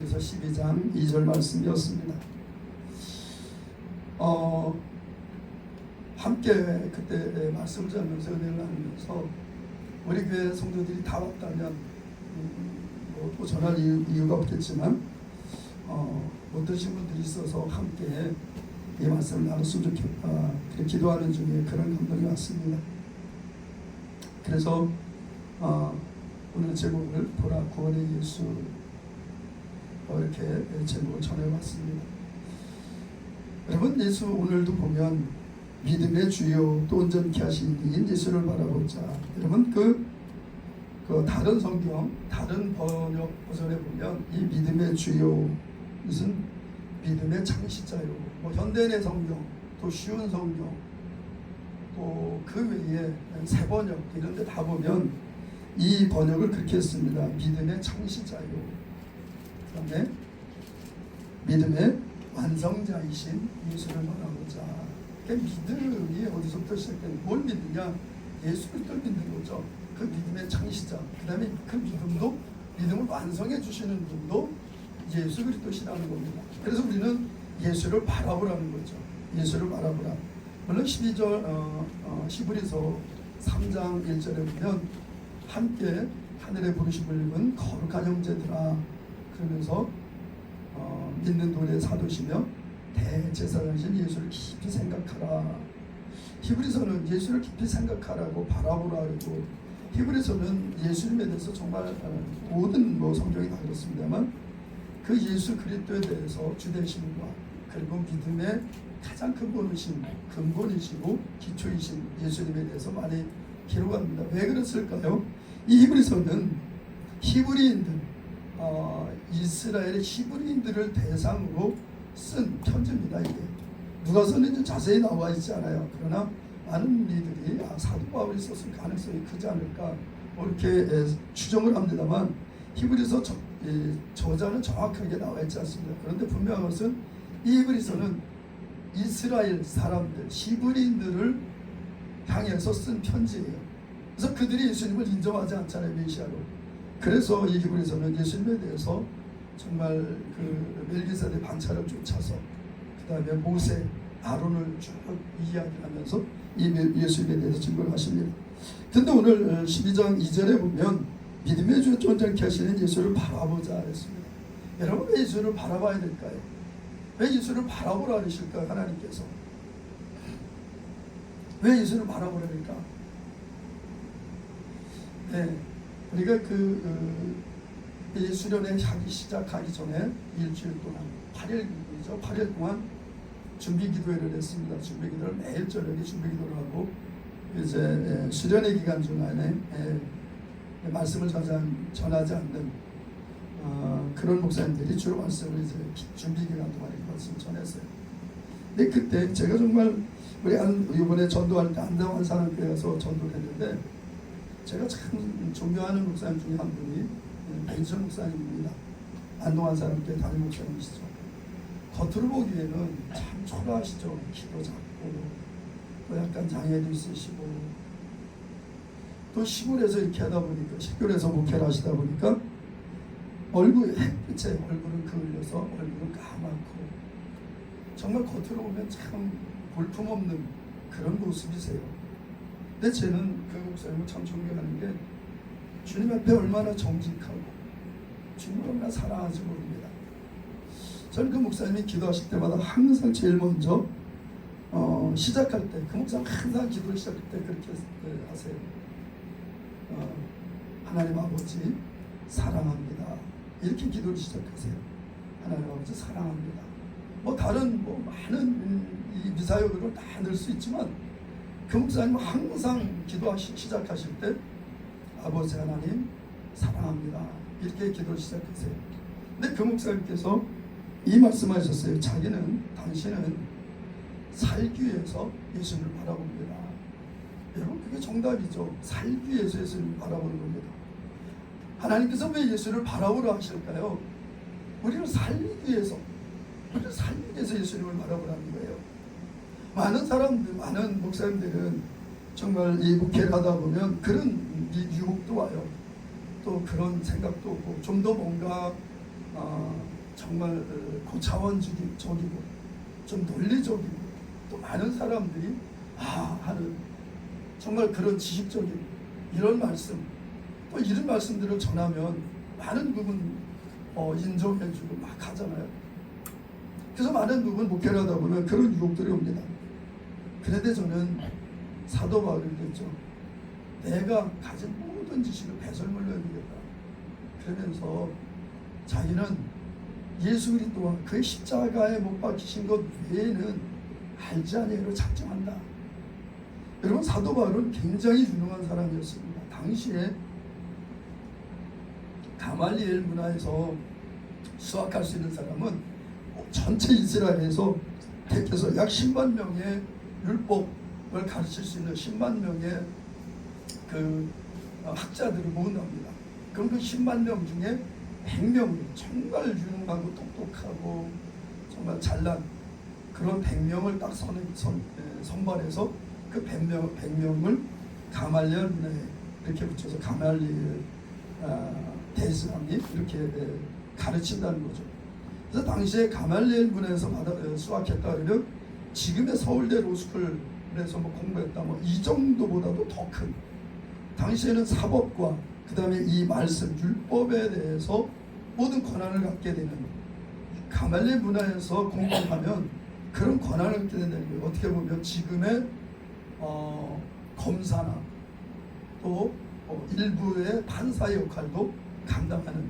그래서 12장 2절 말씀이었습니다. 함께 그때 말씀을 전하면서 은혜를 나누면서 우리 교회 성도들이 다 왔다면 또 전할 이유가 없겠지만 못 들으신 분들이 있어서 함께 이 말씀을 나눴으면 좋겠다. 기도하는 중에 그런 감동이 왔습니다. 그래서 오늘 제목을 보라 구원의 예수 이렇게 제목을 전해봤습니다. 여러분, 예수 오늘도 보면 믿음의 주요 또 온전케 하신 이인 예수를 바라보자. 여러분, 그 다른 성경 다른 번역 버전에 보면 이 믿음의 주요 무슨 믿음의 창시자요, 뭐 현대인의 성경 또 쉬운 성경 또 그 외에 새 번역 이런 데 다 보면 이 번역을 그렇게 했습니다. 믿음의 창시자요, 그다음에 믿음의 완성자이신 예수를 바라보자. 믿음이 어디서부터 시작되는, 뭘 믿느냐? 예수 그리스도를 믿는 거죠. 그 믿음의 창시자, 그 다음에 그 믿음을 완성해 주시는 분도 예수 그리스도시라는 겁니다. 그래서 우리는 예수를 바라보라는 거죠. 예수를 바라보라. 물론 12절 히브리서 3장 1절에 보면 함께 하늘의 부르심을 입은 거룩한 형제들아 그러면서 믿는 도리의 사도시며 대제사장이신 예수를 깊이 생각하라. 히브리서는 예수를 깊이 생각하라고 바라보라 그러고, 히브리서는 예수님에 대해서 정말 모든 성경이 다 그렇습니다만 그 예수 그리스도에 대해서 주되심과 그리고 믿음의 가장 근본이시고 기초이신 예수님에 대해서 많이 기록합니다. 왜 그랬을까요? 이 히브리서는 히브리인들, 이스라엘의 히브리인들을 대상으로 쓴 편지입니다. 이게 누가서는 자세히 나와 있지 않아요. 그러나 많은 이들이 사도 바울이 썼을 가능성이 크지 않을까 이렇게 추정을 합니다만, 히브리서 저자는 정확하게 나와 있지 않습니다. 그런데 분명한 것은 이 히브리서는 이스라엘 사람들, 히브리인들을 향해서 쓴 편지예요. 그래서 그들이 예수님을 인정하지 않잖아요, 메시아로. 그래서 이 히브리서는 예수님에 대해서 정말 그 멜기세덱 반차를 쫓아서 그 다음에 모세, 아론을 쭉 이야기하면서 이 예수님에 대해서 증거를 하십니다. 근데 오늘 12장 2절에 보면 믿음의 주 온전케 하시는 예수를 바라보자 했습니다. 여러분, 왜 예수를 바라봐야 될까요? 왜 예수를 바라보라 하실까요? 하나님께서 왜 예수를 바라보라니까? 네, 우리가 이 수련회 하기 시작하기 전에 일주일 동안 8일 동안 준비 기도회를 했습니다. 준비 기도를 매일 저녁에 준비 기도를 하고, 이제 수련회 기간 중간에 말씀을 전하지 않는 그런 목사님들이 주로 말씀을 이제 준비 기간 동안에 말씀을 전했어요. 근데 그때 제가 정말 우리 이번에 전도할 때 안당환 사람교회 가서 전도를 했는데, 제가 참 존경하는 목사님 중에 한 분이 벤션 목사님입니다. 안동환 사람교회 담임 목사님이시죠. 겉으로 보기에는 참 초라하시죠. 키도 작고 또 약간 장애도 있으시고, 또 시골에서 이렇게 하다 보니까, 시골에서 목회를 하시다 보니까 햇빛에 얼굴은 그을려서 얼굴은 까맣고 정말 겉으로 보면 참 볼품없는 그런 모습이세요. 근데 저는 그 목사님을 참 존경하는 게, 주님 앞에 얼마나 정직하고 주님을 얼마나 사랑하는지 모릅니다. 저는 그 목사님이 기도하실 때마다 항상 제일 먼저 시작할 때, 그 목사님 항상 기도를 시작할 때 그렇게 하세요. 하나님 아버지 사랑합니다. 이렇게 기도를 시작하세요. 하나님 아버지 사랑합니다. 다른 많은 이 미사역으로 다 넣을 수 있지만, 그 목사님은 항상 시작하실 때 아버지 하나님 사랑합니다. 이렇게 기도를 시작하세요. 근데 그 목사님께서 이 말씀하셨어요. 당신은 살기 위해서 예수님을 바라봅니다. 여러분, 그게 정답이죠. 살기 위해서 예수님을 바라보는 겁니다. 하나님께서 왜 예수를 바라보라 하실까요? 우리를 살기 위해서 예수님을 바라보라는 거예요. 많은 사람들, 많은 목사님들은 정말 이 목회를 하다 보면 그런 유혹도 와요. 또 그런 생각도 오고, 좀 더 뭔가 정말 고차원적이고 좀 논리적이고 또 많은 사람들이 하는 정말 그런 지식적인 이런 말씀, 또 이런 말씀들을 전하면 많은 부분 인정해주고 막 하잖아요. 그래서 많은 부분 목회를 하다 보면 그런 유혹들이 옵니다. 그런데 저는 사도 바울이 그랬죠. 내가 가진 모든 지식을 배설물로 여기겠다. 그러면서 자기는 예수 그리스도와 그의 십자가에 못 박히신 것 외에는 알지 아니하기로 작정한다. 여러분, 사도 바울은 굉장히 유능한 사람이었습니다. 당시에 가말리엘 문화에서 수학할 수 있는 사람은 전체 이스라엘에서 택해서 약 10만 명의 율법을 가르칠 수 있는 10만 명의 그 학자들을 모은답니다. 그럼 그 10만 명 중에 100명을 정말 유능하고 똑똑하고 정말 잘난 그런 100명을 딱 선발해서 그 100명을 가말리엘 문화에 이렇게 붙여서 가말리엘 대사람이 이렇게 가르친다는 거죠. 그래서 당시에 가말리엘 문화에서 수학했다 그러면 지금의 서울대 로스쿨에서 공부했다 이 정도보다도 더 큰, 당시에는 사법과 그 다음에 이 말씀 율법에 대해서 모든 권한을 갖게 되는, 가말리엘 문화에서 공부하면 그런 권한을 갖게 된다는 거예요. 어떻게 보면 지금의 검사나 또 일부의 판사의 역할도 감당하는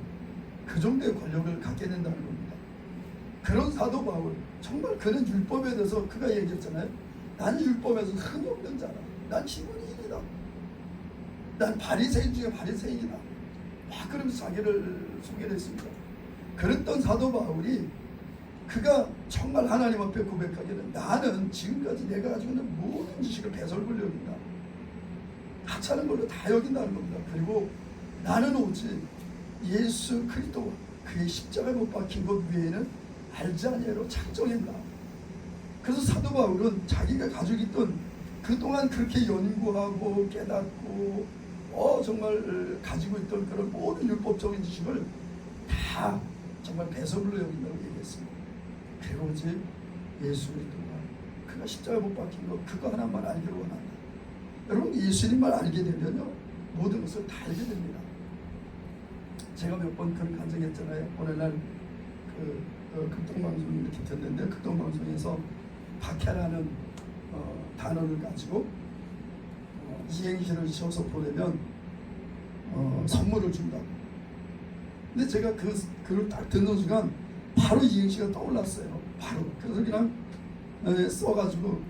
그 정도의 권력을 갖게 된다는 겁니다. 그런 사도 바울, 정말 그는 율법에 대해서 그가 얘기했잖아요. 나는 율법에서 흠이 없는 자라. 난 시몬이인이다. 난 바리새인 중에 바리새인이다. 막 그러면서 자기를 소개를 했습니다. 그랬던 사도 바울이 그가 정말 하나님 앞에 고백하기는 나는 지금까지 내가 가지고 있는 모든 지식을 배설물로 여긴다. 하찮은 걸로 다 여긴다는 겁니다. 그리고 나는 오직 예수 그리스도와 그의 십자가에 못 박힌 것 외에는 알지 아니하기로 작정했다. 그래서 사도 바울은 자기가 가지고 있던 그동안 그렇게 연구하고 깨닫고 정말 가지고 있던 그런 모든 율법적인 지식을 다 정말 배설물로 여긴다고 얘기했습니다. 그리고 오직 예수 그리스도와 그가 십자가에 못 박힌 것 그거 하나만 알기를 원한다. 여러분, 예수님만 알게 되면요 모든 것을 다 알게 됩니다. 제가 몇 번 그런 간증했잖아요. 오늘날 극동방송 이렇게 듣는데 극동방송에서 박해라는 단어를 가지고 이행시를 지어서 보내면 선물을 준다고. 근데 제가 그걸 딱 듣는 순간 바로 이행시가 떠올랐어요. 바로. 그래서 그냥 써가지고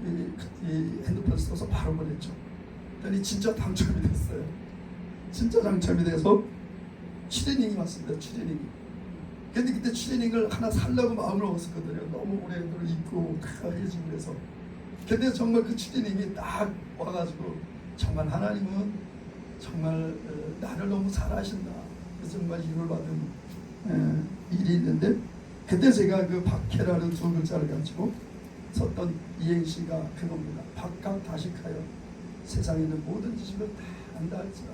이 핸드폰 써서 바로 보냈죠. 그랬더니 진짜 당첨이 됐어요. 진짜 당첨이 돼서 추리닝이 왔습니다. 추리닝이. 근데 그때 추리닝을 하나 살려고 마음을 먹었거든요. 너무 오래 입고 해지고 그래서. 근데 정말 그 추리닝이 딱 와가지고 정말 하나님은 정말 나를 너무 잘하신다. 그래서 정말 힘을 받은 일이 있는데, 그때 제가 그 박해라는 두 글자를 가지고 썼던 이행시가 그겁니다. 박각 다식하여 세상에 있는 모든 지식을 다 안다 할지라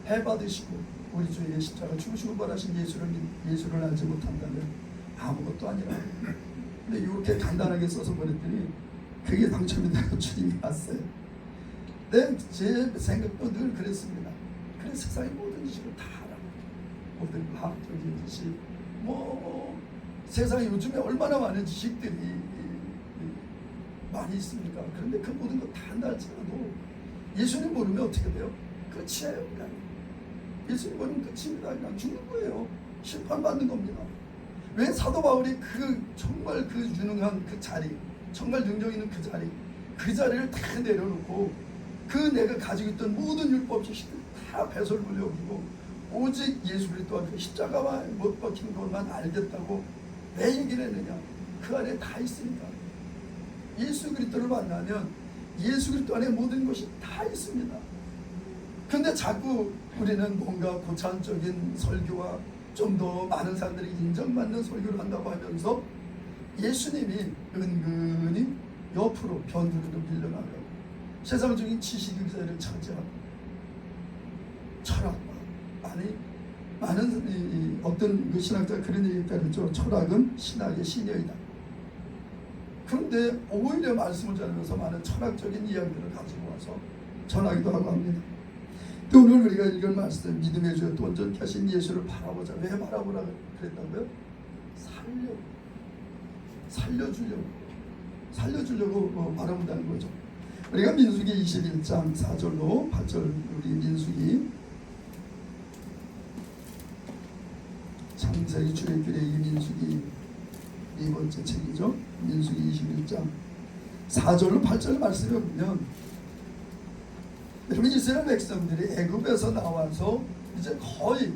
해받으시고 우리 주의 십자가 죽으시고 부활하신 예수를 알지 못한다면 아무것도 아니라. 근데 이렇게 간단하게 써서 보냈더니 그게 당첨이 되고 주님이 왔어요. 제 생각도 늘 그랬습니다. 그래, 세상의 모든 지식을 다 알아. 모든 과학적인 지식, 세상에 요즘에 얼마나 많은 지식들이 많이 있습니까? 그런데 그 모든 거 다 한다 할지라도 예수님 모르면 어떻게 돼요? 끝이에요. 그냥 예수님 모르면 끝입니다. 그냥 죽는 거예요. 심판받는 겁니다. 왜 사도 바울이 정말 그 유능한 그 자리, 정말 능력 있는 그 자리를 다 내려놓고 내가 가지고 있던 모든 율법 지식을 다 배설물로 여기고 오직 예수 그리스도와 그 십자가와 못 박힌 것만 알겠다고 왜 얘기를 했느냐? 그 안에 다 있으니까. 예수 그리스도를 만나면 예수 그리스도 안에 모든 것이 다 있습니다. 근데 자꾸 우리는 뭔가 고차원적인 설교와 좀 더 많은 사람들이 인정받는 설교를 한다고 하면서 예수님이 은근히 옆으로 변두리로 밀려나가고 세상적인 지식의 자리를 차지하고 철학과 많은 어떤 그 신학자 그런 얘기까지 했죠. 철학은 신학의 신여이다. 그런데 오히려 말씀을 전하면서 많은 철학적인 이야기들을 가지고 와서 전하기도 하고 합니다. 또 오늘 우리가 읽은 말씀, 믿음의 주여 또 온전케 하신 예수를 바라보자. 왜 바라보라 그랬다고요? 살려주려고 바라본다는 거죠. 우리가 민수기 21장 4절로 8절, 우리 민수기 창세기 출애굽기 민수기 네 번째 책이죠. 민수기 21장 4절로 8절 말씀을 보면, 여러분 이스라엘 백성들이 애굽에서 나와서 이제 거의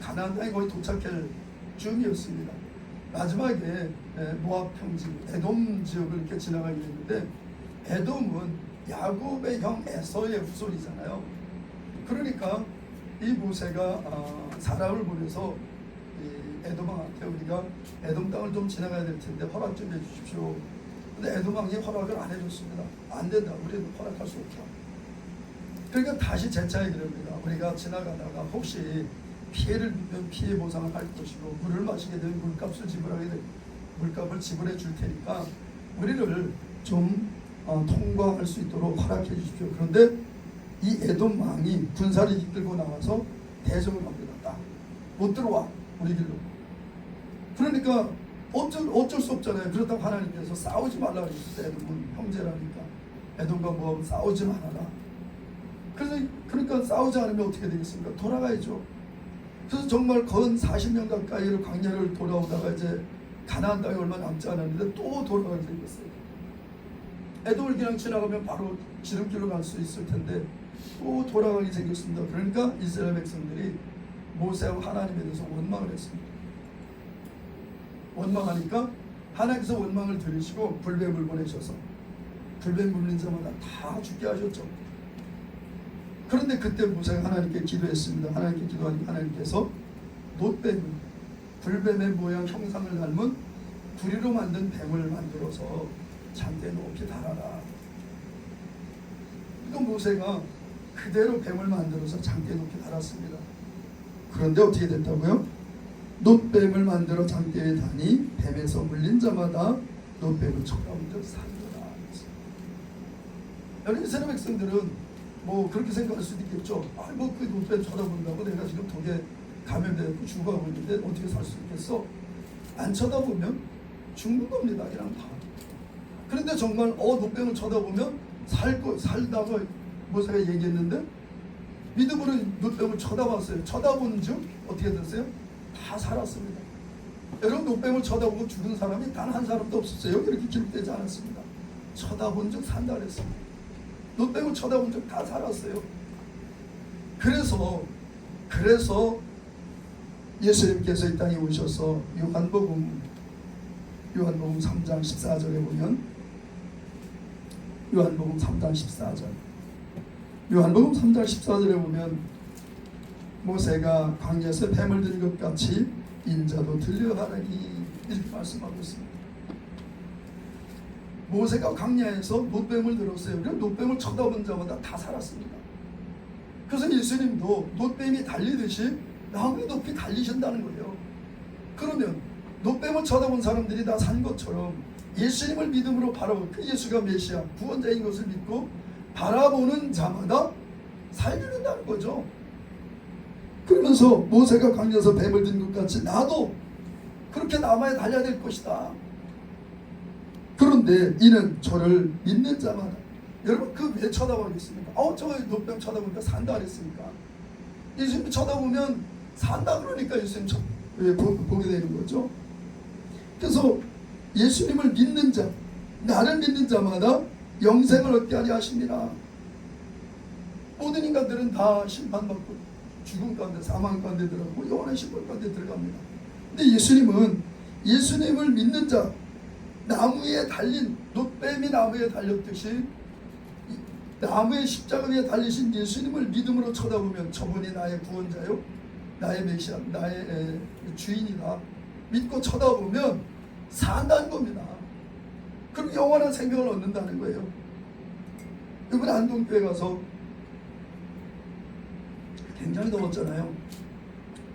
가나안 땅에 거의 도착할 즈음이었습니다. 마지막에 모압 평지 에돔 지역을 이렇게 지나가게 됐는데, 에돔은 야곱의 형 에서의 후손이잖아요. 그러니까 이 모세가 사람을 보내서 에돔 왕한테 우리가 에돔 땅을 좀 지나가야 될 텐데 허락 좀 해주십시오. 근데 에돔 왕이 허락을 안 해줬습니다. 안 된다. 우리는 허락할 수 없다. 그러니까 다시 재차에 그럽니다. 우리가 지나가다가 혹시 피해를 입으면 피해 보상을 할 것이고, 물을 마시게 되면 물값을 지불해 줄 테니까 우리를 좀 통과할 수 있도록 허락해 주십시오. 그런데 이 에돔 왕이 군사를 이끌고 나와서 대적을 합니다. 못 들어와 우리 길로. 그러니까 어쩔 수 없잖아요. 그렇다고 하나님께서 싸우지 말라고 하셨어요. 에돔은 형제라니까. 에돔과 모압은 싸우지 말아라. 그러니까 싸우지 않으면 어떻게 되겠습니까? 돌아가야죠. 그래서 정말 건 40년 가까이를 광야를 돌아오다가 이제 가나안 땅에 얼마 남지 않았는데 또 돌아가게 생겼어요. 에돔을 그냥 지나가면 바로 지름길로 갈 수 있을 텐데 또 돌아가게 생겼습니다. 그러니까 이스라엘 백성들이 모세와 하나님에 대해서 원망을 했습니다. 원망하니까 하나님께서 원망을 들으시고 불뱀을 보내셔서 불뱀 물린 자마다 다 죽게 하셨죠. 그런데 그때 모세가 하나님께 기도했습니다. 하나님께 기도하니까 하나님께서 놋뱀을, 불뱀의 모양 형상을 닮은 구리로 만든 뱀을 만들어서 잔대 높이 달아라. 그러니까 모세가 그대로 뱀을 만들어서 장대 높이 달았습니다. 그런데 어떻게 됐다고요? 놋뱀을 만들어 장대에 다니 뱀에서 물린 자마다 놋뱀을 쳐다본 적 살더라. 여러분 이스라엘 백성들은 뭐 그렇게 생각할 수도 있겠죠. 그 놋뱀 쳐다본다고 내가 지금 독에 감염되고 죽어가고 있는데 어떻게 살 수 있겠어? 안 쳐다보면 죽는 겁니다. 그냥 다. 그런데 정말 놋뱀을 쳐다보면 살다가 모세가 얘기했는데 믿음으로 놋뱀을 쳐다봤어요. 쳐다본 즉 어떻게 됐어요? 다 살았습니다. 여러분 놋뱀을 쳐다보고 죽은 사람이 단 한 사람도 없었어요. 이렇게 기록되지 않았습니다. 쳐다본 즉 산다 그랬습니다. 놋뱀을 쳐다본 즉 다 살았어요. 그래서 예수님께서 이 땅에 오셔서 요한복음 3장 14절에 보면, 요한복음 3장 14절에 보면 모세가 광야에서 뱀을 든 것 같이 인자도 들려하라니 이렇게 말씀하고 있습니다. 모세가 광야에서 놋뱀을 들었어요. 그래서 놋뱀을 쳐다본 자마다 다 살았습니다. 그래서 예수님도 놋뱀이 달리듯이 나무에 높이 달리신다는 거예요. 그러면 놋뱀을 쳐다본 사람들이 다 산 것처럼 예수님을 믿음으로 바라보고 그 예수가 메시아 구원자인 것을 믿고 바라보는 자마다 살게 된다는 거죠. 그러면서 모세가 광야에서 뱀을 든 것 같이 나도 그렇게 나무에 달려야 될 것이다. 그런데 이는 저를 믿는 자마다. 여러분 그 왜 쳐다보겠습니까? 저거 놋뱀 쳐다보니까 산다 그랬으니까. 예수님 쳐다보면 산다 그러니까 예수님 보게 되는 거죠. 그래서 예수님을 믿는 자, 나를 믿는 자마다 영생을 얻게 하려 하십니다. 모든 인간들은 다 심판받고 죽음 가운데, 사망 가운데 들어가고 영원한 심판 가운데 들어갑니다. 근데 예수님을 믿는 자, 나무에 달린 놋뱀이 나무에 달렸듯이 나무의 십자가 위에 달리신 예수님을 믿음으로 쳐다보면 저분이 나의 구원자요, 나의 메시아, 나의 주인이다 믿고 쳐다보면 산다는 겁니다. 그럼 영원한 생명을 얻는다는 거예요. 이번에 안동교회 가서 굉장히 더웠잖아요.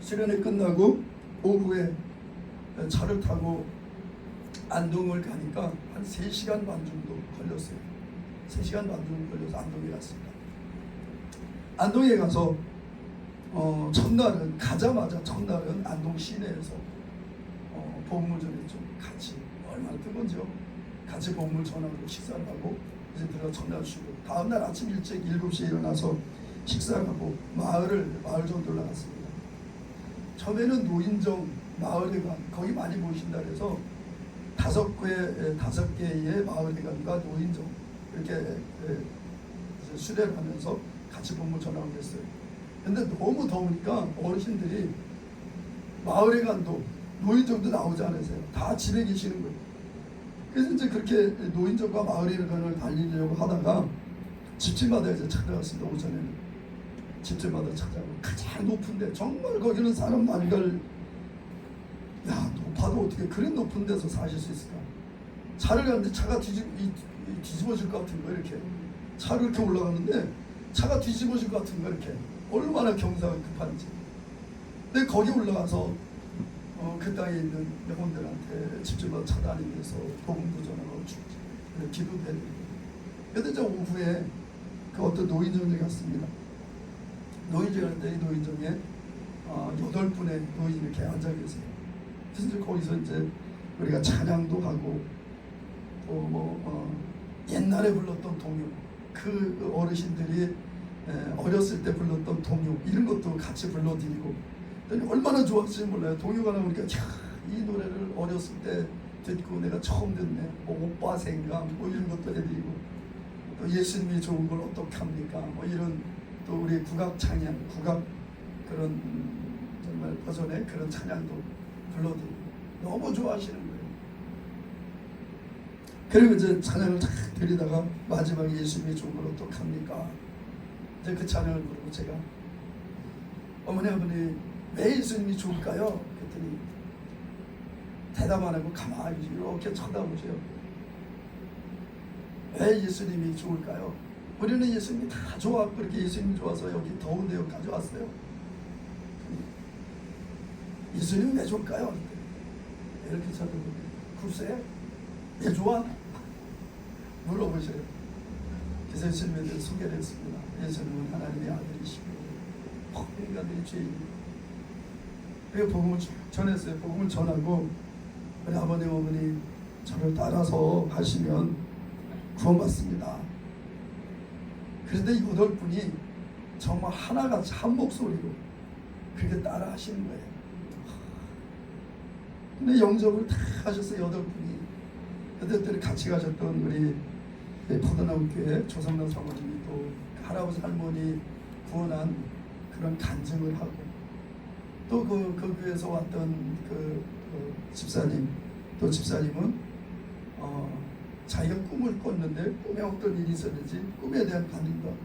수련회 끝나고 오후에 차를 타고 안동을 가니까 한 3시간 반 정도 걸렸어요. 3시간 반 정도 걸려서 안동에 갔습니다. 안동에 가서 첫날은 가자마자 첫날은 안동 시내에서 복음을 전했죠. 같이 얼마나 뜨거운지요. 같이 복음을 전하고 식사를 하고 이제 들어가 첫날 쉬고 다음날 아침 일찍 7시에 일어나서 식사하고 마을 정도 나갔습니다. 처음에는 노인정 마을회관 거기 많이 모신다 그래서 5개의 마을회관과 노인정 이렇게 수련을 하면서 같이 복음을 전하고 했어요. 근데 너무 더우니까 어르신들이 마을회관도 노인정도 나오지 않으세요. 다 집에 계시는 거예요. 그래서 이제 그렇게 노인정과 마을회관을 달리려고 하다가 집집마다 이제 찾아갔습니다. 오전에는 집집마다 찾아가고 가장 높은데 정말 거기는 사람 안 갈, 야 높아도 어떻게 그런 높은 데서 사실 수 있을까? 차를 가는데 차가 뒤집어질 것 같은 거 이렇게 차를 이렇게 올라가는데 차가 뒤집어질 것 같은 거 이렇게 얼마나 경사가 급한지. 근데 거기 올라가서 그 땅에 있는 영혼들한테 집집마다 찾아다니면서 복음도 전하고 기도도 해드리고. 그런데 이제 오후에 그 어떤 노인정에 갔습니다. 노인정에 갔는데 이 노인정에 8분의 노인이 이렇게 앉아 계세요. 그래서 이제 거기서 이제 우리가 찬양도 하고 또 옛날에 불렀던 동요, 그 어르신들이 어렸을 때 불렀던 동요 이런 것도 같이 불러드리고 얼마나 좋았을지 몰라요. 동요가 나오니까 이 노래를 어렸을 때 듣고 내가 처음 듣네. 오빠 생각 이런 것도 해드리고 또 예수님이 좋은 걸 어떻게 합니까? 이런 또 우리 국악 찬양, 국악 그런 정말 버전의 그런 찬양도 불러드리고 너무 좋아하시는 거예요. 그리고 이제 찬양을 탁 드리다가 마지막에 예수님이 좋은 걸 어떻게 합니까? 이제 그 찬양을 부르고 제가 어머니 아버님 왜 예수님이 좋을까요? 그랬더니 대답 안 하고 가만히 이렇게 쳐다보세요. 왜 예수님이 좋을까요? 우리는 예수님이 다 좋아. 그렇게 예수님이 좋아서 여기 더운 데까지 왔어요. 예수님은 왜 좋을까요? 이렇게 쳐다보고 글쎄 왜 좋아? 물어보셔요. 그래서 예수님에 대해 소개를 했습니다. 예수님은 하나님의 아들이시고 인간들이 죄인이고 그래서 복음을 전했어요. 복음을 전하고 우리 아버님 어머니 저를 따라서 하시면 구원받습니다. 그런데 이 8분이 정말 하나같이 한 목소리로 그렇게 따라 하시는 거예요. 근데 영접을 다 하셨어요. 8분이. 그때 같이 가셨던 우리 포도나무 교회 조성남 사모님이 또 할아버지 할머니 구원한 그런 간증을 하고 또 그 교회에서 왔던 그 집사님, 또 집사님은 자기가 꿈을 꿨는데 꿈에 어떤 일이 있었는지 꿈에 대한 간증도.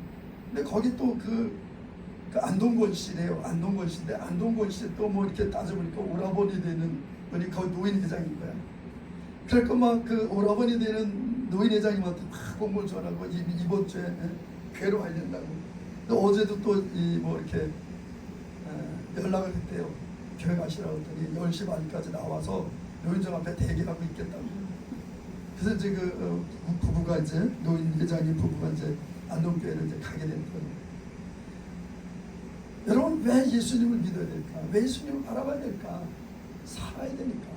근데 거기 또 그 안동권 씨래요. 안동권 씨인데 안동권 씨 또 뭐 이렇게 따져보니까 오라버니 되는 분이 거기 노인회장인 거야. 그러니까 막 그 오라버니 되는 노인회장님한테 막 공부를 전하고 이번 주에 교회로 와야 된다고. 어제도 또 뭐 이렇게 연락을 했대요. 교회 가시라고 했더니 10시 반까지 나와서 노인정 앞에 대기하고 있겠다고. 그래서 이제 그 부부가 이제 노인회장님 부부가 이제 안동교회를 이제 가게 된 거예요. 여러분 왜 예수님을 믿어야 될까? 왜 예수님을 바라봐야 될까? 살아야 되니까.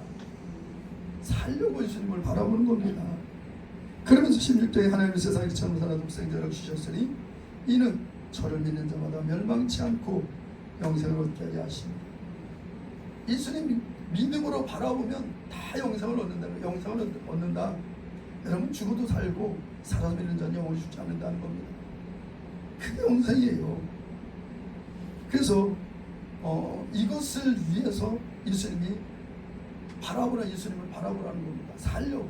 살려고 예수님을 바라보는 겁니다. 그러면서 16절에 하나님이 세상에 처음 살아 독생자를 주셨으니 이는 저를 믿는 자마다 멸망치 않고 영생을 얻게 하려 하십니다. 예수님 믿음으로 바라보면 다 영생을 얻는다. 영생을 얻는다. 여러분 죽어도 살고 살아서 믿는 자는 영원히 죽지 않는다는 겁니다. 그게 영생이에요. 그래서 이것을 위해서 예수님이 예수님을 바라보라는 겁니다. 살려고.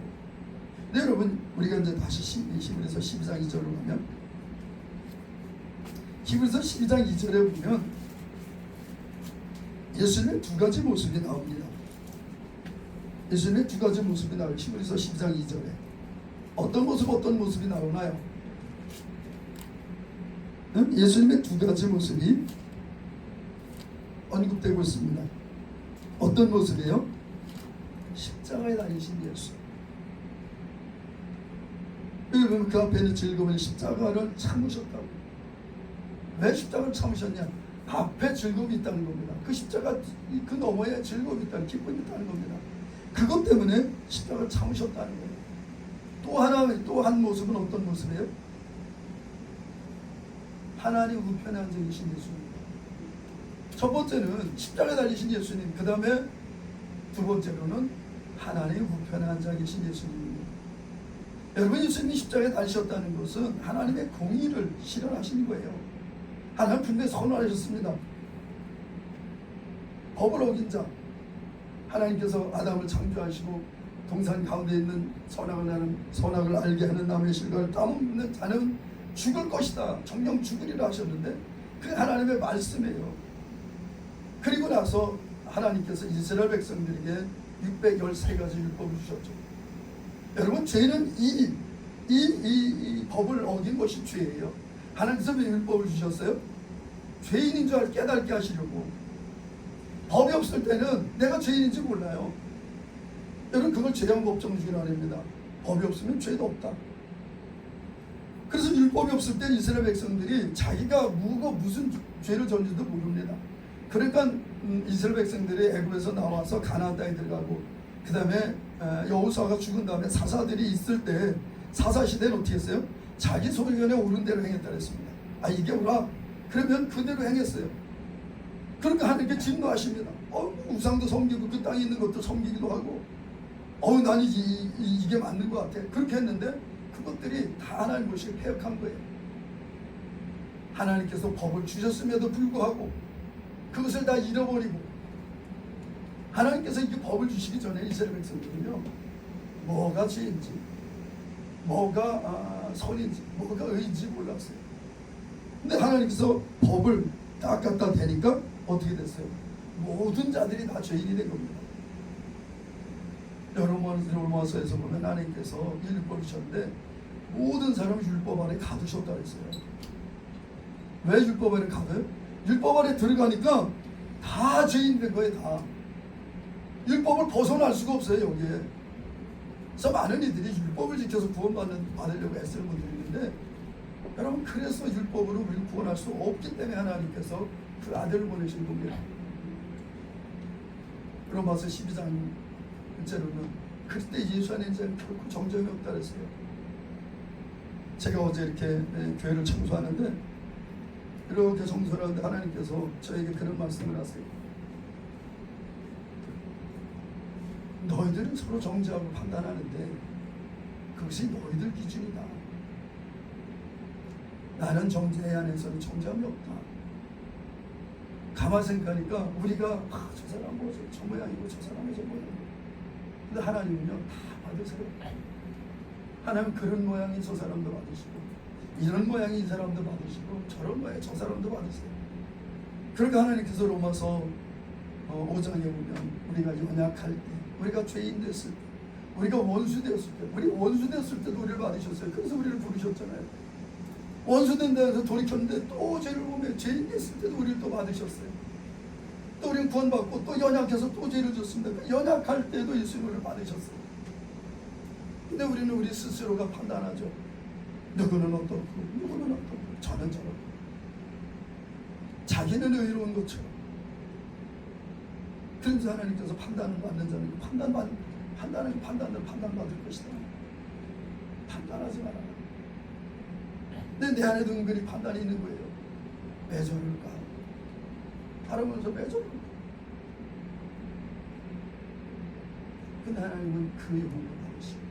네, 여러분 우리가 이제 다시 히브리서 12장 2절로 가면 히브리서 12장 2절에 보면 예수님의 두 가지 모습이 나옵니다. 예수님의 두 가지 모습이 나와요. 히브리서 12장 2절에 어떤 모습이 나오나요? 예수님의 두 가지 모습이 언급되고 있습니다. 어떤 모습이에요? 십자가에 달리신 예수. 여러분 그 앞에 있는 즐거움은 십자가를 참으셨다고. 왜 십자가를 참으셨냐? 앞에 즐거움이 있다는 겁니다. 그 십자가 그 너머에 즐거움이 있다는, 기쁨이 있다는 겁니다. 그것 때문에 십자가를 참으셨다는 거예요. 또 한 모습은 어떤 모습이에요? 하나님 우편에 앉아 계신 예수님. 첫 번째는 십자가에 달리신 예수님, 그 다음에 두 번째로는 하나님 우편에 앉아 계신 예수님입니다. 여러분, 예수님이 십자가에 달리셨다는 것은 하나님의 공의를 실현하신 거예요. 하나님 분명히 선언하셨습니다. 법을 어긴 자, 하나님께서 아담을 창조하시고 동산 가운데 있는 선악을 알게 하는 나무의 실과를 따먹는 자는 죽을 것이다, 정령 죽으리라 하셨는데 그 하나님의 말씀이에요. 그리고 나서 하나님께서 이스라엘 백성들에게 613가지 율법을 주셨죠. 여러분, 죄는 이 법을 어긴 것이 죄예요. 하나님께서 왜 율법을 주셨어요? 죄인인 줄 깨닫게 하시려고. 법이 없을 때는 내가 죄인인지 몰라요. 여러분, 그걸 죄양법정주의라 합니다. 법이 없으면 죄도 없다. 그래서 율법이 없을 때 이스라엘 백성들이 자기가 무슨 죄를 졌는지도 모릅니다. 그러니까 이스라엘 백성들이 애굽에서 나와서 가나안 땅에 들어가고, 그 다음에 여호수아가 죽은 다음에 사사들이 있을 때 사사 시대는 어떻게 했어요? 자기 소견에 옳은 대로 행했다 그랬습니다. 이게 옳아? 그러면 그대로 행했어요. 그러니까 하나님께 진노하십니다. 우상도 섬기고 그 땅에 있는 것도 섬기기도 하고, 나는 이게 맞는 것 같아. 그렇게 했는데 그것들이 다 하나님 보시기에 패역한 거예요. 하나님께서 법을 주셨음에도 불구하고 그것을 다 잃어버리고, 하나님께서 이 법을 주시기 전에 이스라엘 백성들은요, 뭐가 죄인지, 뭐가 선인지, 뭐가 의인지 몰랐어요. 근데 하나님께서 법을 딱 갖다 대니까 어떻게 됐어요? 모든 자들이 다 죄인이 된 겁니다. 로마서에서 보면 하나님께서 율법을 주셨는데 모든 사람을 율법 안에 가두셨다 그랬어요. 왜 율법 안에 가둬요? 율법 안에 들어가니까 다 죄인 된 거예요. 다. 율법을 벗어날 수가 없어요, 여기에. 그래서 많은 이들이 율법을 지켜서 구원받으려고 애쓰는 분들이 있는데, 여러분, 그래서 율법으로 우리를 구원할 수 없기 때문에 하나님께서 그 아들을 보내신 겁니다. 로마서 12장째로는 그때 예수 안에 이제 결코 정죄함이 없다 그랬어요. 제가 어제 이렇게 교회를 청소하는데, 이렇게 청소를 하는데 하나님께서 저에게 그런 말씀을 하세요. 너희들은 서로 정죄하고 판단하는데 그것이 너희들 기준이다. 나는 정죄 안에서는 정죄함이 없다. 가만히 생각하니까 우리가 저 사람 뭐 저 모양이고 저 사람이 저 모양이고, 근데 하나님은요 다 받으세요. 하나님은 그런 모양이 저 사람도 받으시고, 이런 모양이 이 사람도 받으시고, 저런 모양이 저 사람도 받으세요. 그러니까 하나님께서 로마서 5장에 보면 우리가 연약할 때, 우리가 죄인 됐을 때, 우리가 원수 되었을 때, 우리 원수 되었을 때도 우리를 받으셨어요. 그래서 우리를 부르셨잖아요. 원수 된 데서 돌이켰는데 또 죄를 보면 죄인 됐을 때도 우리를 또 받으셨어요. 또 우리는 구원받고 또 연약해서 또 죄를 졌습니다. 그러니까 연약할 때도 예수님을 받으셨어요. 근데 우리는 우리 스스로가 판단하죠. 누구는 어떻고 누구는 어떻고 저는 저렇고, 자기는 의로운 것처럼. 그래서 하나님께서 판단을 받는 자는 판단받을 것이다. 판단하지 마라. 근데 내 안에도 은근히 판단이 있는 거예요. 왜 저럴까? 바라보면서 왜 저럴까? 근데 하나님은 그 영도 받으시고,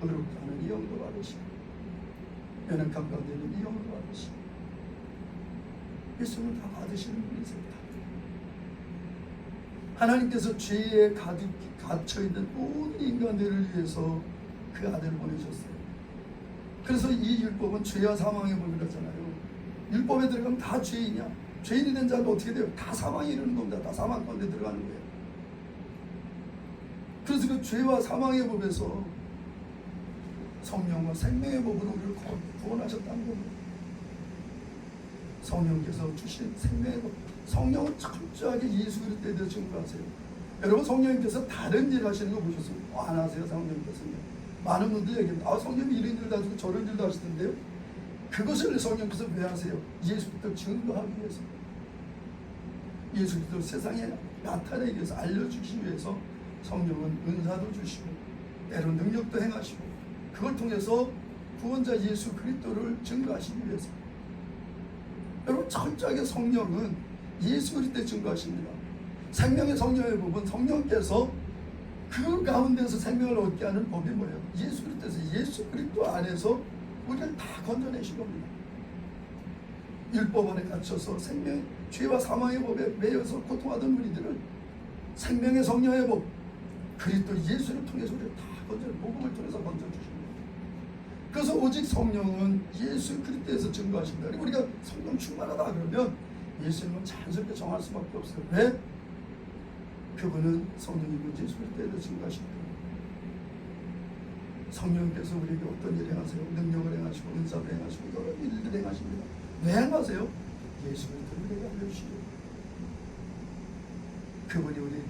어렵다 하는 이 영도 받으시고, 연약한 가운데 있는 이 영도 받으시고, 예수님은 다 받으시는 분이세요. 하나님께서 죄에 가득 갇혀있는 모든 인간들을 위해서 그 아들을 보내셨어요. 그래서 이 율법은 죄와 사망의 법이라잖아요. 율법에 들어가면 다 죄인이야. 죄인이 된 자는 어떻게 돼요? 다 사망에 이르는 겁니다. 다 사망 가운데 들어가는 거예요. 그래서 그 죄와 사망의 법에서 성령과 생명의 법으로 우리를 구원하셨다는 겁니다. 성령께서 주신 생명의 법, 성령은 철저하게 예수 그리스도에 대해 증거하세요. 여러분 성령님께서 다른 일 하시는 거 보셨어요? 안 하세요. 성령님께서는 많은 분들이 얘기합니다. 아, 성령이 이런 일도 하시고 저런 일도 하시던데요. 그것을 성령께서 왜 하세요? 예수 그리스도를 증거하기 위해서, 예수 그리스도를 세상에 나타내기 위해서, 알려주기 위해서 성령은 은사도 주시고 때론 능력도 행하시고, 그걸 통해서 구원자 예수 그리스도를 증거하시기 위해서. 여러분 철저하게 성령은 예수 그리스도에 증거하십니다. 생명의 성령의 부분, 성령께서 그 가운데서 생명을 얻게 하는 법이 뭐예요? 예수 그리스도에서, 예수 그리스도 안에서 우리를 다 건져내신 겁니다. 율법 안에 갇혀서 생명, 죄와 사망의 법에 매여서 고통하던 우리들을 생명의 성령의 법, 그리스도 예수를 통해서 우리를 다 건져, 복음을 통해서 건져주신 거예요. 그래서 오직 성령은 예수 그리스도에서 증거하신다. 그리고 우리가 성령 충만하다 그러면 예수님은 자연스럽게 정할 수밖에 없어요. 왜? 그분은 성령이고 예수 그리스도에서 증거하십니다. 성령께서 우리에게 어떤 일을 행하세요? 능력을 행하시고 은사를 행하시고 여러 일들을 행하십니다. 왜 행하세요? 예수 그리스도를 우리에게 알려주시고, 그분이 우리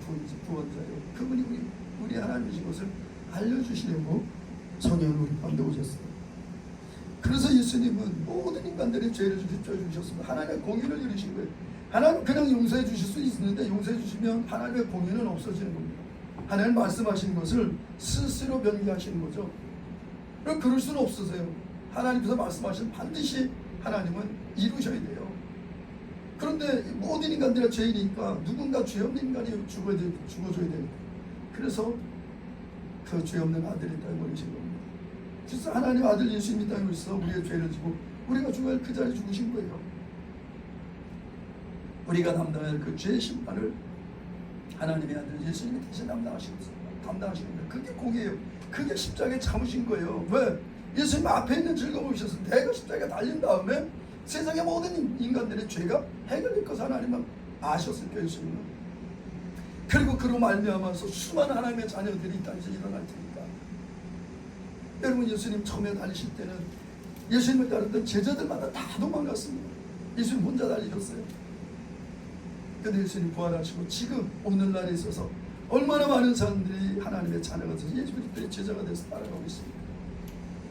구원자요, 그분이 우리 하나님이신 것을 알려주시려고 성령을 우리 가운데 오셨어요. 그래서 예수님은 모든 인간들의 죄를 주셨습니다. 하나님의 공의를 이루신 거예요. 하나님 그냥 용서해 주실 수 있는데, 용서해 주시면 하나님의 공의는 없어지는 겁니다. 하나님 말씀하시는 것을 스스로 변개하시는 거죠. 그럼 그럴 수는 없으세요. 하나님께서 말씀하신 반드시 하나님은 이루셔야 돼요. 그런데 모든 인간들의 죄이니까 누군가 죄 없는 인간이 죽어줘야 됩니다. 그래서 그 죄 없는 아들이 땅에 버리신 겁니다. 그래서 하나님 아들 예수님이 땅에 오셔서 우리의 죄를 지고 우리가 죽어야 할 그 자리에 죽으신 거예요. 우리가 담당해야 할 그 죄의 심판을 하나님의 아들 예수님이 대신 담당하시는 거예요. 그게 공이에요. 그게 십자가에 참으신 거예요. 왜? 예수님 앞에 있는 즐거움을 주셔서 내가 십자가에 달린 다음에 세상의 모든 인간들의 죄가 해결될 것을 하나님은 아셨으니까, 예수님은. 그리고 그로 말미암아서 수많은 하나님의 자녀들이 이 땅에서 일어날 테니까. 여러분 예수님 처음에 달리실 때는 예수님을 따르던 제자들마다 다 도망갔습니다. 예수님 혼자 달리셨어요. 근데 예수님 부활하시고 지금 오늘날에 있어서 얼마나 많은 사람들이 하나님의 자녀가 돼서 예수 그리스도의 제자가 돼서 따라가고 있습니다.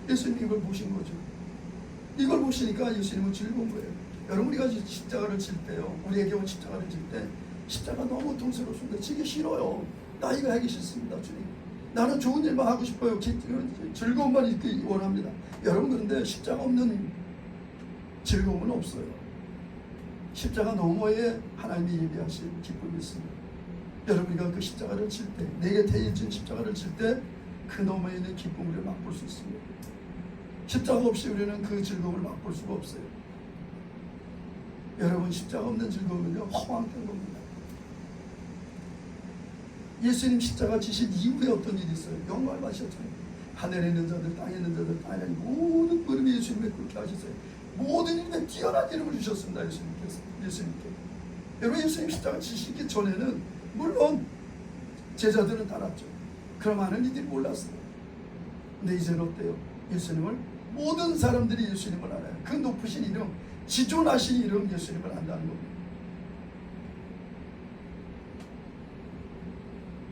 예수님이 이걸 보신 거죠. 이걸 보시니까 예수님은 즐거운 거예요. 여러분 우리가 십자가를 질 때요, 우리에게 온 십자가를 질 때 십자가 너무 통스럽습니다. 지기 싫어요. 나이가 하기 싫습니다. 주님, 나는 좋은 일만 하고 싶어요. 즐거움만 있기 원합니다. 여러분 그런데 십자가 없는 즐거움은 없어요. 십자가 너머에 하나님이 예비하신 기쁨이 있습니다. 여러분이가 그 십자가를 칠 때, 내 곁에 있는 십자가를 칠 때 그 너머에 있는 기쁨을 맛볼 수 있습니다. 십자가 없이 우리는 그 즐거움을 맛볼 수가 없어요. 여러분 십자가 없는 즐거움은요, 허황된 겁니다. 예수님 십자가 지신 이후에 어떤 일이 있어요? 영광을 받으셨잖아요. 하늘에 있는 자들, 땅에 있는 자들, 땅에 있는 모든 걸음이 예수님을 그렇게 하셨어요. 모든 일에 뛰어난 이름을 주셨습니다. 예수님께. 여러분 예수님 십자가 지시기 전에는 물론 제자들은 알았죠. 그럼 많은 이들이 몰랐어요. 근데 이제는 어때요? 예수님을 모든 사람들이 예수님을 알아요. 그 높으신 이름, 지존하신 이름 예수님을 안다는 겁니다.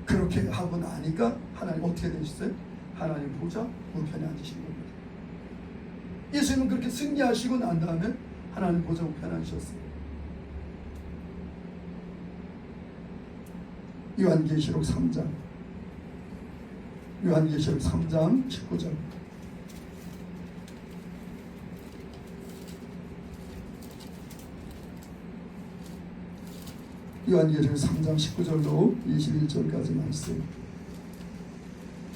그렇게 하고 나니까 하나님 어떻게 되셨어요? 하나님 보좌 우편에 앉으신 겁니다. 예수님은 그렇게 승리하시고 난 다음에 하나님 보좌 우편에 앉으셨어요. 요한계시록 3장 19절. 요한계시록 3장 19절로 21절까지 말씀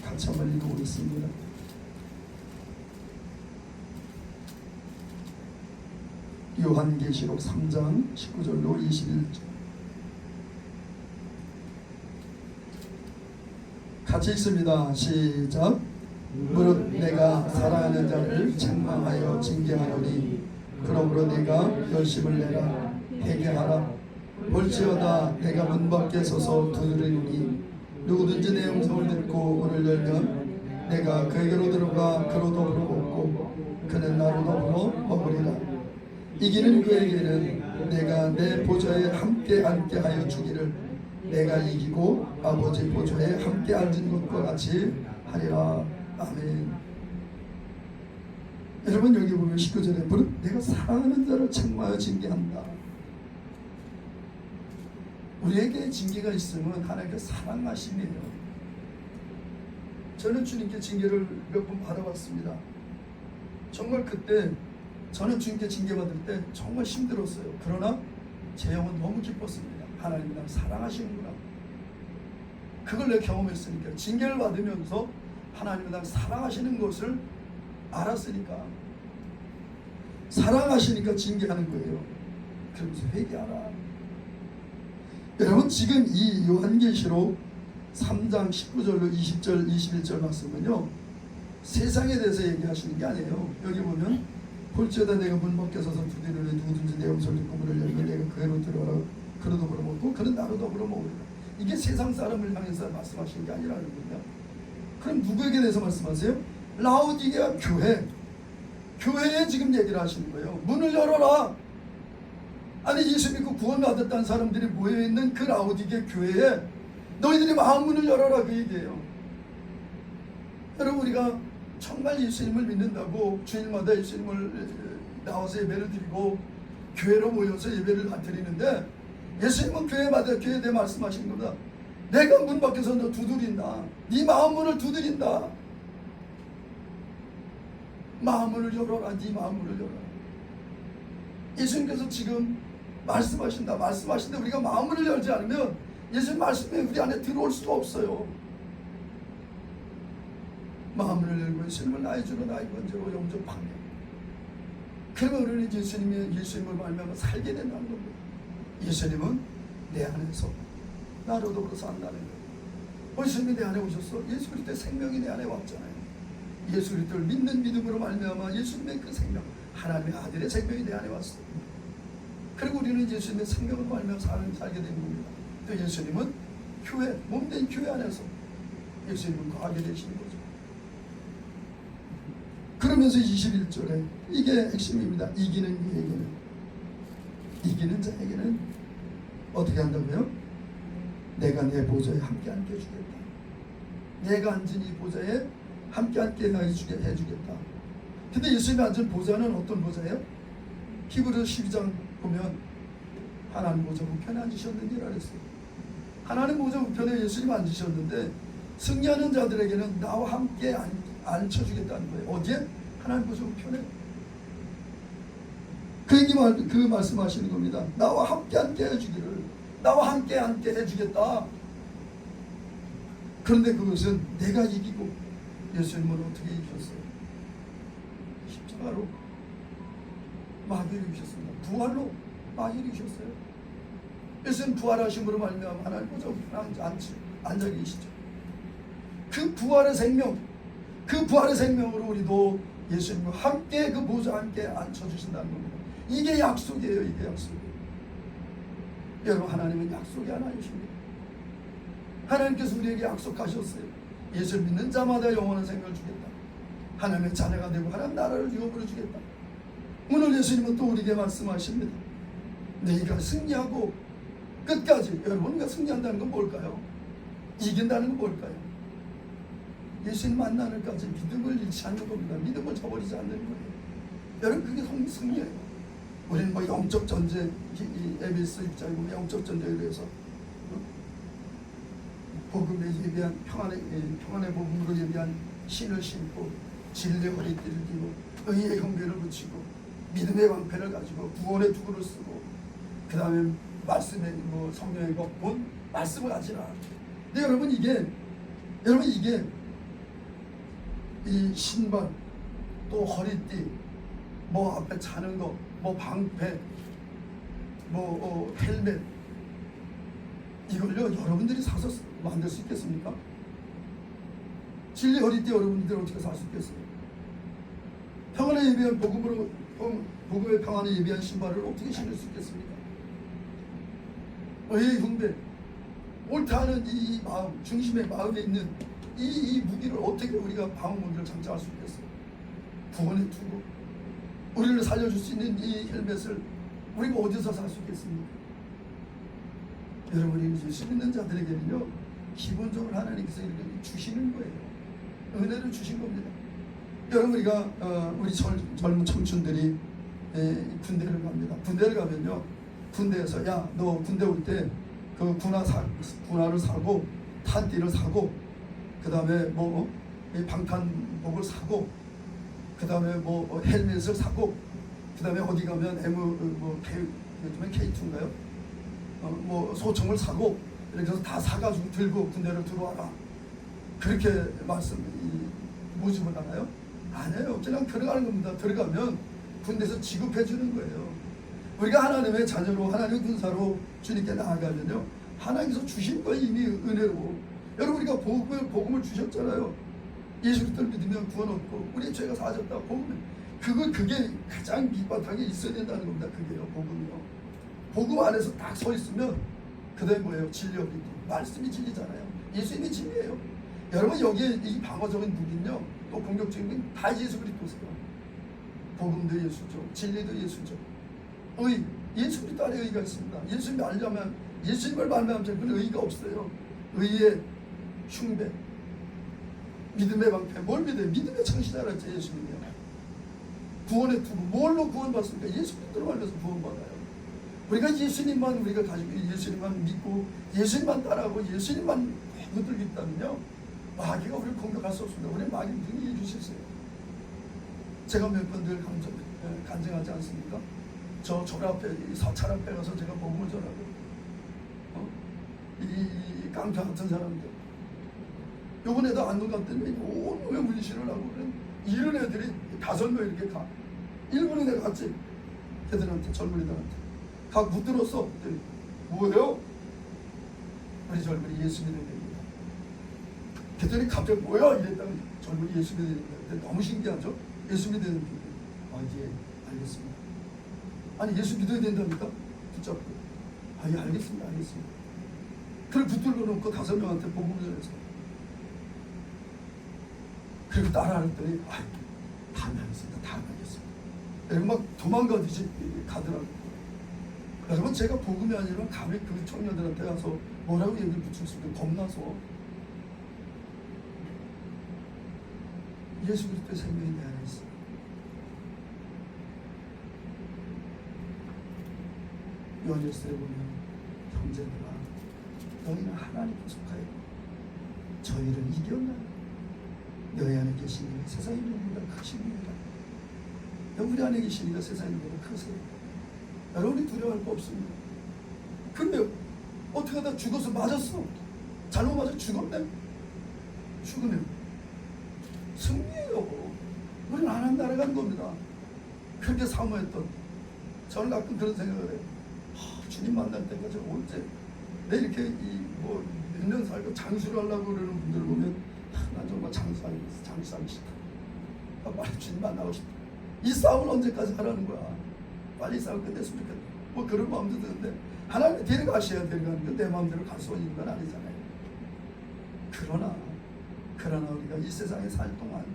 같이 한번 읽어보겠습니다. 요한계시록 3장 19절로 21절 같이 읽습니다. 시작. 무릇 내가 사랑하는 자를 책망하여 징계하노니 그러므로 내가 열심을 내라 회개하라. 볼지어다 내가 문 밖에 서서 두드리노니 누구든지 내 음성을 듣고 문을 열면 내가 그에게로 들어가 그로 더불어 먹고 그는 나로 더불어 먹으리라. 이기는 그에게는 내가 내 보좌에 함께 앉게 하여 주기를 내가 이기고 아버지 보좌에 함께 앉은 것과 같이 하리라. 아멘. 여러분 여기 보면 19절에 내가 사랑하는 자를 책망하여 징계한다. 우리에게 징계가 있으면 하나님께 사랑하심이에요. 저는 주님께 징계를 몇 번 받아봤습니다. 정말 그때 저는 주님께 징계받을 때 정말 힘들었어요. 그러나 제 영은 너무 기뻤습니다. 하나님이 나를 사랑하시는구나. 그걸 내가 경험했으니까, 징계를 받으면서 하나님이 나를 사랑하시는 것을 알았으니까, 사랑하시니까 징계하는 거예요. 그러면서 회개하라. 여러분 지금 이 요한계시록 3장 19절로 20절 21절 말씀은요, 세상에 대해서 얘기하시는 게 아니에요. 여기 보면 볼지어다 내가 문 밖에 서서 두드리니 누구든지 내 음성을 듣고 문을 열면 내가 그로 들어가라. 그로 더불어 먹고 그는 나로 더불어 먹으리라. 이게 세상 사람을 향해서 말씀하시는 게 아니라는 겁니다. 그럼 누구에게 대해서 말씀하세요? 라오디게아 교회에 지금 얘기를 하시는 거예요. 문을 열어라. 아니 예수 믿고 구원 받았다는 사람들이 모여있는 그 라오디게 교회에 너희들이 마음 문을 열어라, 그 얘기예요. 여러분 우리가 정말 예수님을 믿는다고 주일마다 예수님을 나와서 예배를 드리고 교회로 모여서 예배를 드리는데, 예수님은 교회에 대해 말씀하시는 겁니다. 내가 문 밖에서 너 두드린다. 네 마음 문을 두드린다. 마음 문을 열어라. 네 마음 문을 열어라. 예수님께서 지금 말씀하신데 우리가 마음을 열지 않으면 예수님 말씀이 우리 안에 들어올 수가 없어요. 마음을 열고 예수님을 나의 주로 나의 권세로 영접하며, 그러면 우리는 예수님을 말미암아 살게 된다는 겁니다. 예수님은 내 안에서 나로 더불어 산다는 거예요. 예수님이 내 안에 오셨어. 예수 그리스도의 생명이 내 안에 왔잖아요. 예수 그리스도를 믿는 믿음으로 말미암아 예수님의 그 생명, 하나님의 아들의 생명이 내 안에 왔어요. 그리고 우리는 예수님의 생명을 말미암아 살게 된 겁니다. 또 예수님은 교회, 몸된 교회 안에서 예수님은 거하게 되시는 거죠. 그러면서 21절에 이게 핵심입니다. 이기는 자에게는 어떻게 한다고요? 내가 내 보좌에 함께 앉게 해주겠다. 내가 앉은 이 보좌에 함께 앉게 해주겠다. 근데 예수님이 앉은 보좌는 어떤 보좌예요? 히브리서 12장 보면 하나님 보좌 우편에 앉으셨느니라 그랬어요. 하나님 보좌 우편에 예수님이 앉으셨는데 승리하는 자들에게는 나와 함께 앉혀주겠다는 거예요. 어디에? 하나님 보좌 우편에. 그 말씀하시는 겁니다. 나와 함께 앉게 해주기를, 나와 함께 앉게 해주겠다. 그런데 그것은 내가 이기고, 예수님은 어떻게 이기셨어요? 십자가로 마귀를 이기셨습니다. 부활로 마귀를 이기셨어요. 예수님 부활하심으로 말미암아 하나님 보좌 우편에 앉아 계시죠. 그 부활의 생명으로 우리도 예수님과 함께 그 보좌 함께 앉혀주신다는 겁니다. 이게 약속이에요. 이게 약속이에요. 여러분 하나님은 약속이 하나이십니다. 하나님께서 우리에게 약속하셨어요. 예수 믿는 자마다 영원한 생명을 주겠다. 하나님의 자녀가 되고 하나님 나라를 유업으로 주겠다. 오늘 예수님은 또 우리에게 말씀하십니다. 너희가 승리하고 끝까지. 여러분 우리가 승리한다는 건 뭘까요? 이긴다는 건 뭘까요? 예수님 만나는 까지 믿음을 잃지 않는 겁니다. 믿음을 저버리지 않는 거예요. 여러분 그게 승리예요. 우리는 뭐 영적 전쟁, 에베소 6장에 보면 영적 전쟁에 대해서 복음에 예비한 평안의 복음으로 예비한 신을 신고 진리의 허리띠를 띠고 의의 형배를 붙이고 믿음의 방패를 가지고 구원의 투구를 쓰고 그 다음에 말씀의 성령의 본 말씀을 가지라. 근데 여러분 이게 이 신발 또 허리띠 앞에 차는 거 방패 헬멧 이걸요 여러분들이 사서 만들 수 있겠습니까? 진리 허리띠 여러분들이 어떻게 살 수 있겠어요? 평안에 예비한 복음의 평안에 예비한 신발을 어떻게 신을 수 있겠습니까? 의의 흉배 옳다는 이 마음, 중심의 마음에 있는 이 무기를 어떻게 우리가 방어 무기를 장착할 수 있겠어요? 구원의 투구 우리를 살려줄 수 있는 이 헬멧을 우리가 어디서 살 수 있겠습니까? 여러분이 예수 믿는 자들에게는요, 기본적으로 하나님께서 이렇게 주시는 거예요. 은혜를 주신 겁니다. 여러분, 우리 젊은 청춘들이 군대를 갑니다. 군대를 가면요, 군대에서 야, 너 군대 올 때 그 군화를 사고 탄띠를 사고, 그 다음에 뭐 방탄복을 사고, 그 다음에 뭐 헬멧을 사고, 그 다음에 어디 가면 요즘엔 K2인가요? 뭐 소총을 사고, 이렇게 해서 다 사가지고 들고 군대로 들어와라. 그렇게 모집을 하나요? 아니에요. 그냥 들어가는 겁니다. 들어가면 군대에서 지급해 주는 거예요. 우리가 하나님의 자녀로, 하나님의 군사로 주님께 나아가면요, 하나님께서 주신 거예요. 이미 은혜로. 여러분, 우리가 복음을 주셨잖아요. 예수 그리스도를 믿으면 구원 얻고 우리의 죄가 사하졌다. 그게 가장 밑바탕에 있어야 된다는 겁니다. 그게요, 복음이요. 복음 안에서 딱 서 있으면 그다음에 뭐예요? 진리요. 말씀이 진리잖아요. 예수님이 진리예요. 여러분, 여기에 이 방어적인 무기는요, 또 공격적인 건 다 예수 그리스도세요. 복음도 예수죠. 진리도 예수죠. 예수 그리스도 안에 의의가 있습니다. 예수님을 말하면 그건 의의가 없어요. 의의 흉배, 믿음의 방패. 뭘 믿어요? 믿음의 창시자라 했죠. 예수님이요. 구원의 투구. 뭘로 구원받습니까? 예수 그리스도로 말해서 구원받아요. 우리가 예수님만 우리가 가지고 예수님만 믿고 예수님만 따라하고 예수님만 붙들고 있다면요, 마귀가 우리를 공격할 수 없습니다. 우리 마귀 능히 해주셨어요. 제가 몇 번 늘 간증하지 않습니까? 저 앞에 사찰 앞에 가서 제가 복음을 전하고, 이 깡패 같은 사람들, 요번에도 안동 갔더니 온몸에 문신을 하고 그런 이런 애들이 5명 이렇게 가. 일본에 내가 갔지. 걔들한테, 젊은이들한테 각 붙들었어. 뭐예요? 우리 젊은이 예수 믿는 겁니다. 걔들이 갑자기 뭐야? 이랬다가 젊은이 예수 믿는 겁니다. 너무 신기하죠? 예수 믿는 겁니다. 예, 알겠습니다. 아니, 예수 믿어야 된답니까? 붙잡고. 예, 알겠습니다. 그걸 붙들고 놓고 5명한테 복음을 전해서. 그리고 따라하랬더니 다음에 하겠습니다. 여러분, 막 도망가듯이 가더라고요. 여러분, 제가 복음이 아니라 감히 그 청년들한테 가서 뭐라고 얘기를 붙일 수 있는 겁나서. 예수 그리스도의 생명이 내 안에 있어. 요한일서에 보면 형제들아, 너희는 하나님께 속하여 저희를 이겼나니 너희 안에 계신 이가 세상의 누구보다 크십니다. 우리 안에 계신 이가 세상의 누구보다 크세요. 여러분이 두려워할 거 없습니다. 근데 어떻게 하다 죽어서 맞았어. 잘못 맞아 죽었네. 죽으면 승리예요. 우리는 하나님 날아가는 겁니다. 그렇게 사모했던, 저는 가끔 그런 생각을 해요. 주님 만날 때까지 언제 내 이렇게 몇 년 살고 장수를 하려고 그러는 분들 보면 난 정말 장수하기 싫다. 빨리 주님 만나고 싶다. 이 싸움을 언제까지 하라는 거야. 빨리 싸움 끝냈으면 좋겠다. 그런 마음도 드는데, 하나님 데려가셔야 데려가는 건 내 마음대로 갈 수 있는 건 아니잖아요. 그러나 우리가 이 세상에 살 동안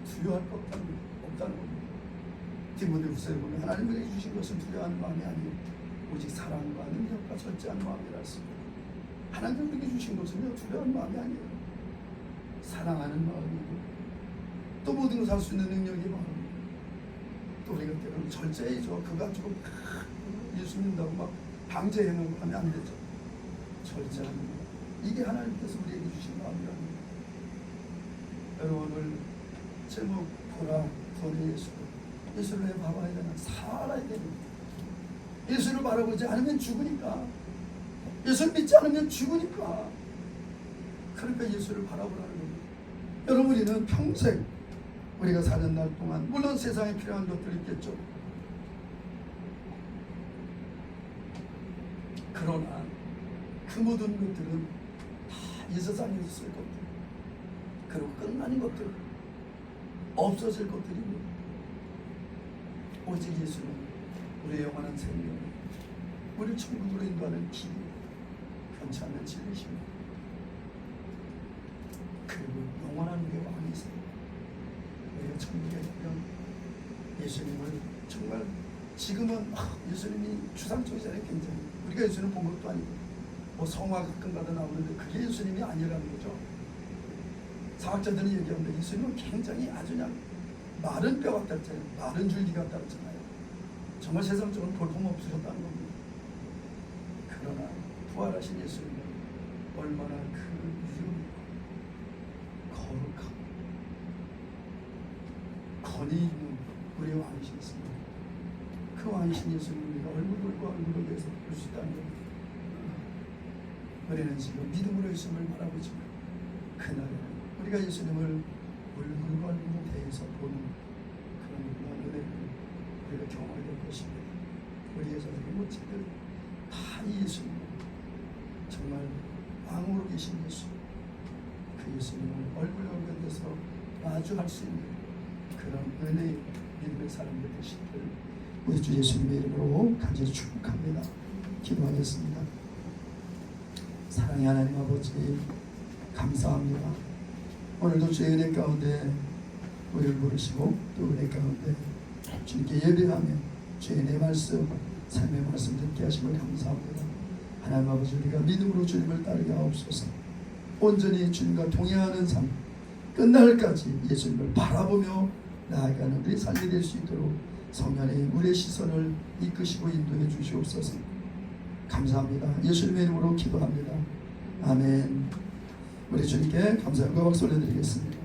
두려워할 것 없다는 겁니다. 디모데후서에 보면 하나님에게 주신 것은 두려워하는 마음이 아니고 오직 사랑과 능력과 절제한 마음이라 했습니다. 하나님께 우리에게 주신 것은요, 두려워하는 마음이 아니에요. 사랑하는 마음이고, 또 모든 것을 할 수 있는 능력이 마음이에요. 또 우리가 때로는 절제해줘. 그거 가지고 예수 믿는다고 막 방제해놓고 하면 안 되죠. 절제하는 마음. 이게 하나님께서 우리에게 주신 마음이랍니다. 여러분, 오늘 제목 보라 구원의 예수. 예수를 왜 바라봐야 되나? 살아야 됩니다. 예수를 바라보지 않으면 죽으니까. 예수를 믿지 않으면 죽으니까. 그러니까 예수를 바라보라는 겁니다. 여러분, 우리는 평생 우리가 사는 날 동안 물론 세상에 필요한 것들이 있겠죠. 그러나 그 모든 것들은 다 이 세상에서 쓸 것들, 그리고 끝나는 것들, 없어질 것들입니다. 오직 예수는 우리의 영원한 생명, 우리 천국으로 인도하는 길, 변치 않는 진리십니다. 그리고 영원한 우리의 왕이세요. 우리가 천국에 가면 예수님을 정말 지금은 예수님이 추상적이잖아요. 굉장히 우리가 예수님 본 것도 아니고 뭐 성화 가끔가다 나오는데 그게 예수님이 아니라는 거죠. 사학자들은 얘기하는데 예수님은 굉장히 아주 그냥 마른 뼈 같다 했잖아요. 마른 줄기 같다 했잖아요. 정말 세상적으로 볼품 없으셨다는 겁니다. 그러나 부활하신 예수님은 얼마나 그 위험이고 거룩하고 권위 있는 우리의 왕이시겠습니까? 그 왕이신 예수님을 우리가 얼굴과 얼굴로 대해서 볼 수 있다는 겁니다. 우리는 지금 믿음으로 예수님을 바라보지만 그날에는 우리가 예수님을 얼굴과 얼굴로 대해서 보는 그런 놀라운 은혜를 우리가 경험하게 될 것입니다. 우리의 자들의 모친들 다 이 예수님, 정말 왕으로 계신 예수, 그 예수님을 얼굴과 얼굴 대해서 마주할 수 있는 그런 은혜의 믿음의 사람들 되시기를 우리 주 예수님의 이름으로 간절히 축복합니다. 기도하겠습니다. 사랑의 하나님 아버지, 감사합니다. 오늘도 주의 은혜 가운데 우리를 부르시고 또 은혜 가운데 주님께 예배하며 주의 은혜 말씀, 삶의 말씀 듣게 하심을 감사합니다. 하나님 아버지, 우리가 믿음으로 주님을 따르게 하옵소서. 온전히 주님과 동행하는 삶, 끝날까지 예수님을 바라보며 나아가는 우리 삶이 될 수 있도록 성령의 우리의 시선을 이끄시고 인도해 주시옵소서. 감사합니다. 예수님의 이름으로 기도합니다. 아멘. 우리 주님께 감사함과 박수 올려드리겠습니다.